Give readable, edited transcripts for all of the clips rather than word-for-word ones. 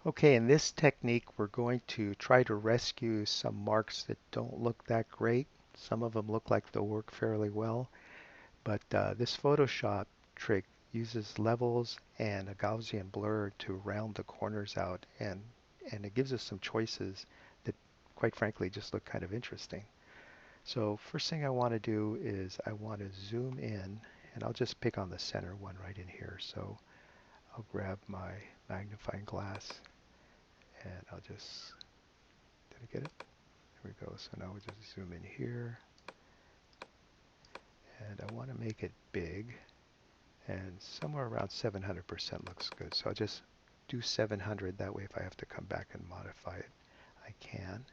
Okay, in this technique, we're going to try to rescue some marks that don't look that great. Some of them look like they'll work fairly well, but this Photoshop trick uses levels and a Gaussian blur to round the corners out, and it gives us some choices that, quite frankly, just look kind of interesting. So first thing I want to do is I want to zoom in, and I'll just pick on the center one right in here. So I'll grab my magnifying glass, and I'll just, did I get it? There we go. So now we'll just zoom in here, and I want to make it big, and somewhere around 700% looks good. So I'll just do 700. That way if I have to come back and modify it, I can.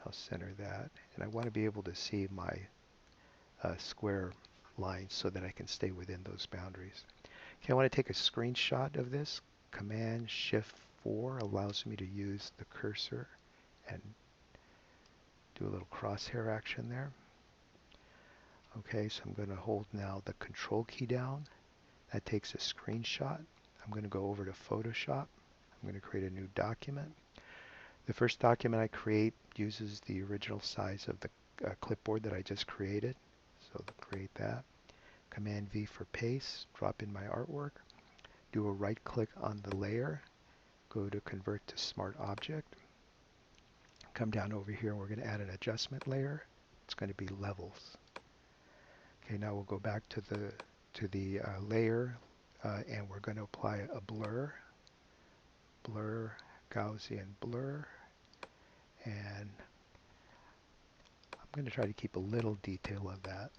I'll center that, and I want to be able to see my square lines so that I can stay within those boundaries. Okay, I want to take a screenshot of this. Command Shift 4 allows me to use the cursor and do a little crosshair action there. Okay, so I'm going to hold now the Control key down. That takes a screenshot. I'm going to go over to Photoshop. I'm going to create a new document. The first document I create uses the original size of the clipboard that I just created. So create that. Command V for paste. Drop in my artwork. Do a right click on the layer. Go to Convert to Smart Object. Come down over here and we're going to add an adjustment layer. It's going to be levels. Okay, now we'll go back to the layer and we're going to apply a blur, Gaussian blur, and I'm going to try to keep a little detail of that,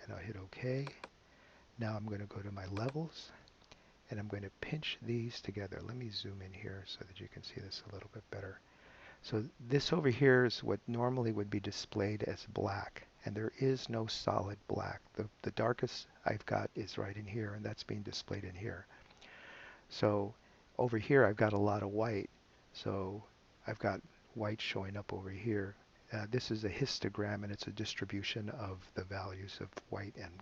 and I'll hit OK. Now I'm going to go to my levels, and I'm going to pinch these together. Let me zoom in here so that you can see this a little bit better. So this over here is what normally would be displayed as black, and there is no solid black. The darkest I've got is right in here, and that's being displayed in here. So over here I've got a lot of white, so I've got white showing up over here. This is a histogram, and it's a distribution of the values of white and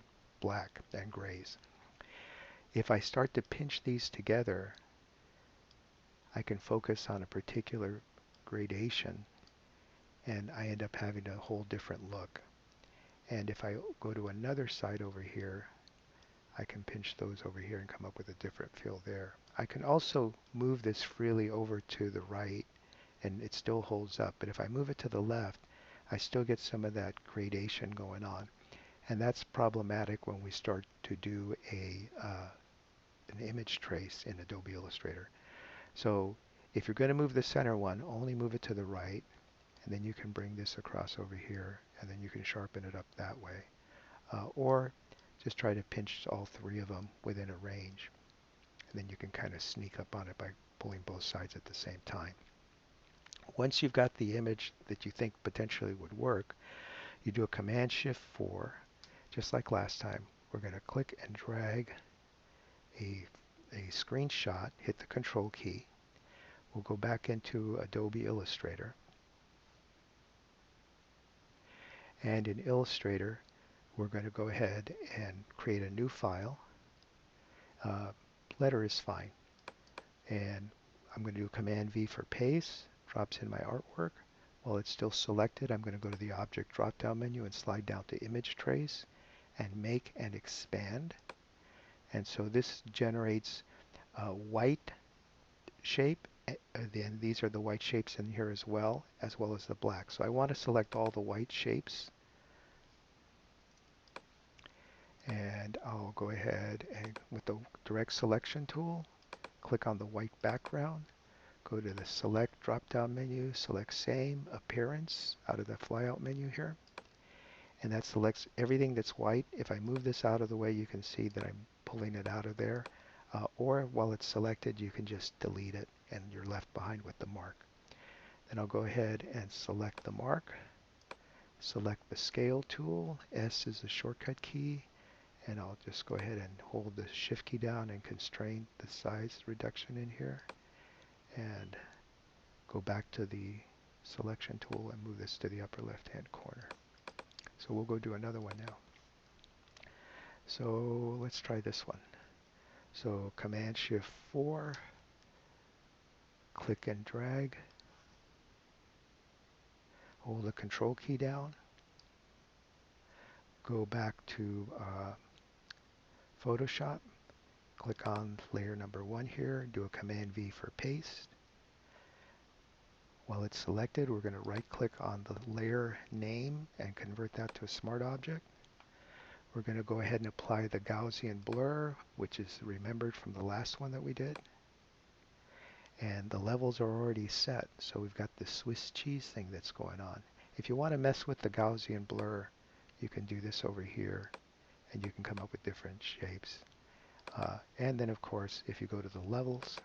black and grays. If I start to pinch these together, I can focus on a particular gradation, and I end up having a whole different look. And if I go to another side over here, I can pinch those over here and come up with a different feel there. I can also move this freely over to the right, and it still holds up. But if I move it to the left, I still get some of that gradation going on. And that's problematic when we start to do an image trace in Adobe Illustrator. So if you're going to move the center one, only move it to the right, and then you can bring this across over here, and then you can sharpen it up that way. Or just try to pinch all three of them within a range, and then you can kind of sneak up on it by pulling both sides at the same time. Once you've got the image that you think potentially would work, you do a Command Shift 4, just like last time. We're going to click and drag a screenshot, hit the Control key. We'll go back into Adobe Illustrator. And in Illustrator, we're going to go ahead and create a new file. Letter is fine. And I'm going to do Command V for paste. Drops in my artwork. While it's still selected, I'm going to go to the Object drop-down menu and slide down to Image Trace and Make and Expand. And so this generates a white shape. Then these are the white shapes in here as well as the black. So I want to select all the white shapes. And I'll go ahead and with the direct selection tool, click on the white background, go to the select drop-down menu, select same appearance out of the flyout menu here, and that selects everything that's white. If I move this out of the way, you can see that I'm pulling it out of there, or while it's selected, you can just delete it and you're left behind with the mark. Then I'll go ahead and select the mark, select the scale tool. S is the shortcut key. And I'll just go ahead and hold the Shift key down and constrain the size reduction in here. And go back to the selection tool and move this to the upper left-hand corner. So we'll go do another one now. So let's try this one. So Command Shift 4, click and drag, hold the control key down, go back to Photoshop, click on layer number 1 here, do a Command V for paste. While it's selected, we're going to right click on the layer name and convert that to a smart object. We're going to go ahead and apply the Gaussian blur, which is remembered from the last one that we did. And the levels are already set, so we've got the Swiss cheese thing that's going on. If you want to mess with the Gaussian blur, you can do this over here, and you can come up with different shapes. And then, of course, if you go to the levels,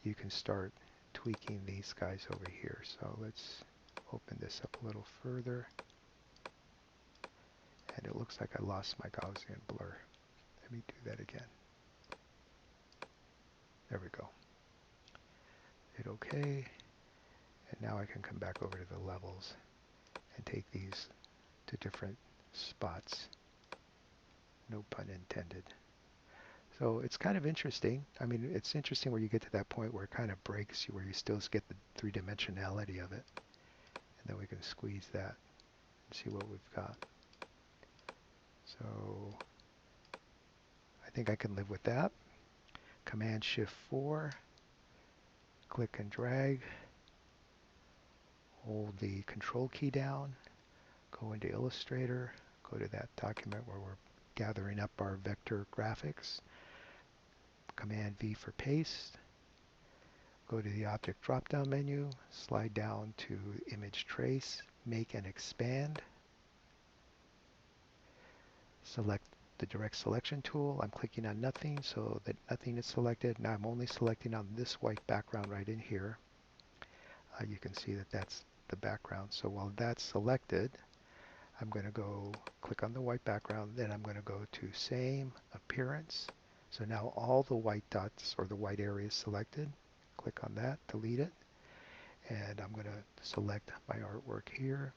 you can start tweaking these guys over here. So let's open this up a little further. And it looks like I lost my Gaussian blur. Let me do that again. There we go. Hit OK. And now I can come back over to the levels and take these to different spots. No pun intended. So it's kind of interesting. I mean, it's interesting where you get to that point where it kind of breaks you, where you still get the three-dimensionality of it. And then we can squeeze that and see what we've got. So I think I can live with that. Command Shift 4, click and drag, hold the control key down, go into Illustrator, go to that document where we're gathering up our vector graphics, Command V for paste, go to the object drop-down menu, slide down to image trace, make and expand, select the direct selection tool. I'm clicking on nothing so that nothing is selected. Now I'm only selecting on this white background right in here. You can see that that's the background. So while that's selected, I'm going to go click on the white background, then I'm going to go to same appearance. So now all the white dots or the white area is selected. Click on that, delete it, and I'm going to select my artwork here.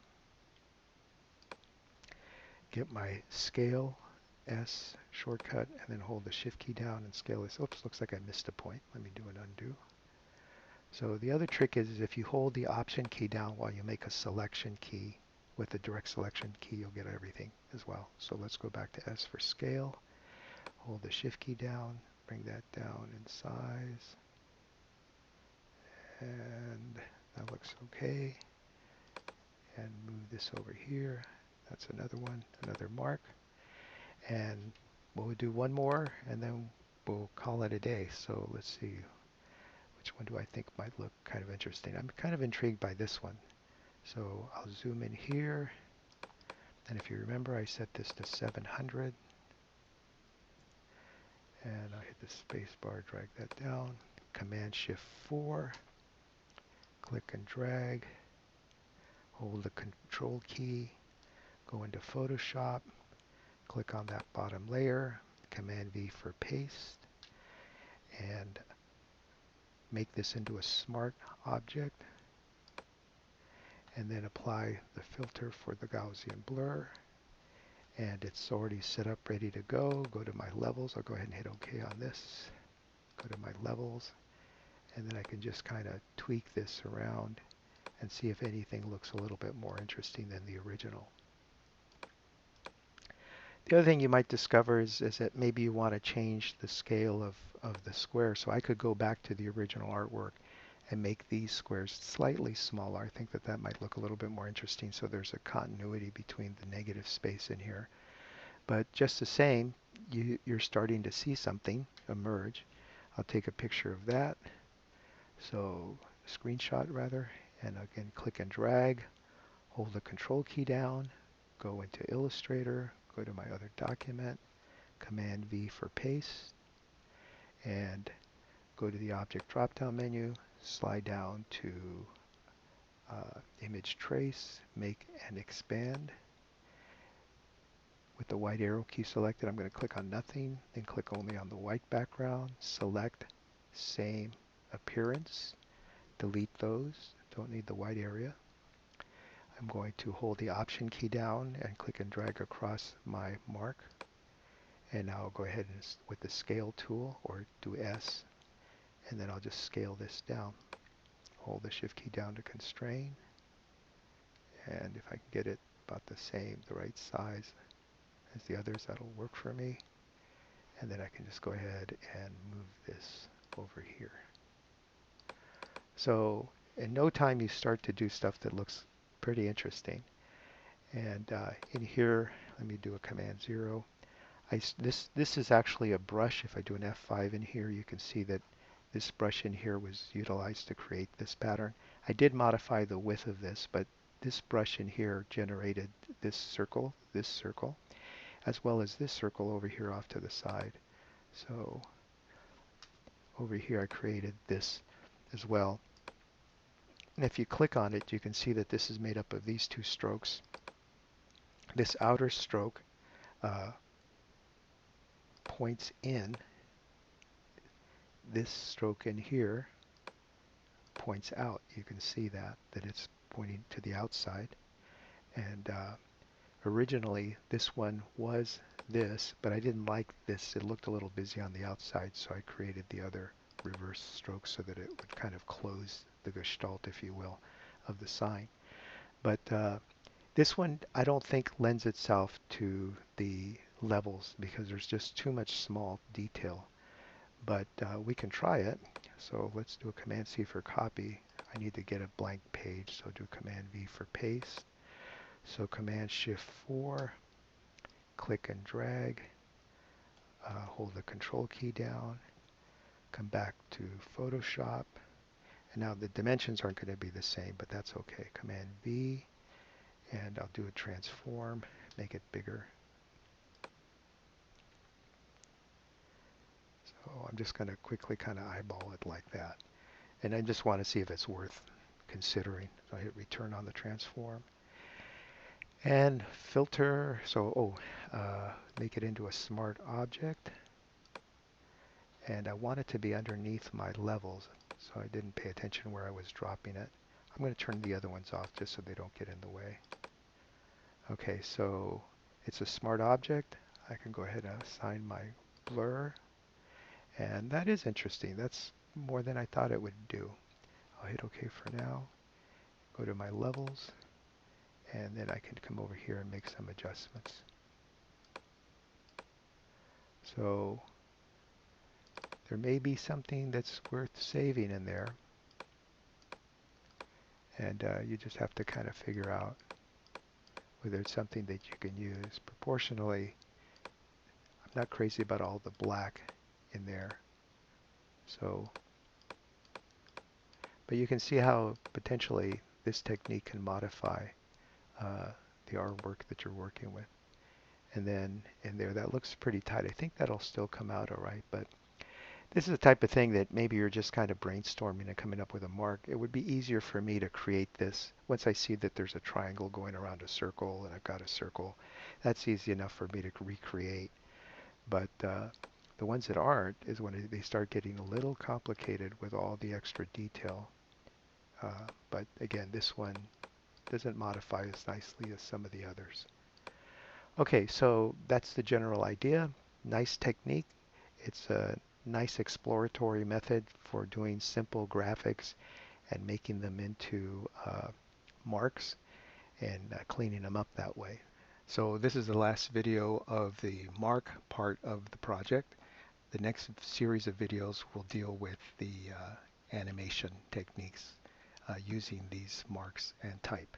Get my scale S shortcut and then hold the shift key down and scale this. Oops, looks like I missed a point. Let me do an undo. So the other trick is if you hold the option key down while you make a selection key, with the direct selection key you'll get everything as well. So let's go back to S for scale, hold the shift key down, bring that down in size, and that looks okay. And move this over here. That's another one, another mark. And we'll do one more and then we'll call it a day. So let's see, which one do I think might look kind of interesting? I'm kind of intrigued by this one. So I'll zoom in here. And if you remember, I set this to 700. And I hit the space bar, drag that down. Command Shift 4. Click and drag. Hold the control key. Go into Photoshop. Click on that bottom layer. Command V for paste. And make this into a smart object. And then apply the filter for the Gaussian blur. And it's already set up, ready to go. Go to my levels. I'll go ahead and hit OK on this. Go to my levels. And then I can just kind of tweak this around and see if anything looks a little bit more interesting than the original. The other thing you might discover is that maybe you want to change the scale of the square. So I could go back to the original artwork and make these squares slightly smaller. I think that that might look a little bit more interesting, so there's a continuity between the negative space in here. But just the same, you're starting to see something emerge. I'll take a picture of that. So screenshot rather, and again click and drag, hold the control key down, go into Illustrator, go to my other document, Command V for paste, and go to the object drop-down menu, slide down to image trace, make and expand. With the white arrow key selected, I'm going to click on nothing, then click only on the white background, select same appearance, delete those, don't need the white area. I'm going to hold the option key down and click and drag across my mark. And now I'll go ahead and with the scale tool, or do S, and then I'll just scale this down. hold the shift key down to constrain, and if I can get it about the same, the right size as the others, that'll work for me. And then I can just go ahead and move this over here. So in no time you start to do stuff that looks pretty interesting. And in here, let me do a Command 0. This is actually a brush. If I do an F5 in here, you can see that this brush in here was utilized to create this pattern. I did modify the width of this, but this brush in here generated this circle, as well as this circle over here off to the side. So over here I created this as well. And if you click on it, you can see that this is made up of these two strokes. This outer stroke points in. This stroke in here points out. You can see that it's pointing to the outside. And originally this one was this, but I didn't like this. It looked a little busy on the outside, so I created the other reverse stroke so that it would kind of close the gestalt, if you will, of the sign. But this one I don't think lends itself to the levels because there's just too much small detail. But we can try it. So let's do a Command C for copy. I need to get a blank page, so do Command V for paste. So Command Shift 4, click and drag, hold the Control key down, come back to Photoshop. And now the dimensions aren't going to be the same, but that's okay. Command V, and I'll do a transform, make it bigger. So I'm just going to quickly kind of eyeball it like that. And I just want to see if it's worth considering. So I hit return on the transform. And filter, so make it into a smart object. And I want it to be underneath my levels, so I didn't pay attention where I was dropping it. I'm going to turn the other ones off just so they don't get in the way. Okay, so it's a smart object. I can go ahead and assign my blur. And that is interesting. That's more than I thought it would do. I'll hit OK for now. Go to my levels. And then I can come over here and make some adjustments. So there may be something that's worth saving in there. And you just have to kind of figure out whether it's something that you can use. Proportionally, I'm not crazy about all the black in there. So, but you can see how potentially this technique can modify the artwork that you're working with. And then in there, that looks pretty tight. I think that'll still come out all right, but this is the type of thing that maybe you're just kind of brainstorming and coming up with a mark. It would be easier for me to create this once I see that there's a triangle going around a circle and I've got a circle. That's easy enough for me to recreate. But the ones that aren't is when they start getting a little complicated with all the extra detail. But again, this one doesn't modify as nicely as some of the others. Okay, so that's the general idea. Nice technique. It's a nice exploratory method for doing simple graphics and making them into marks and cleaning them up that way. So this is the last video of the mark part of the project. The next series of videos will deal with the animation techniques using these marks and type.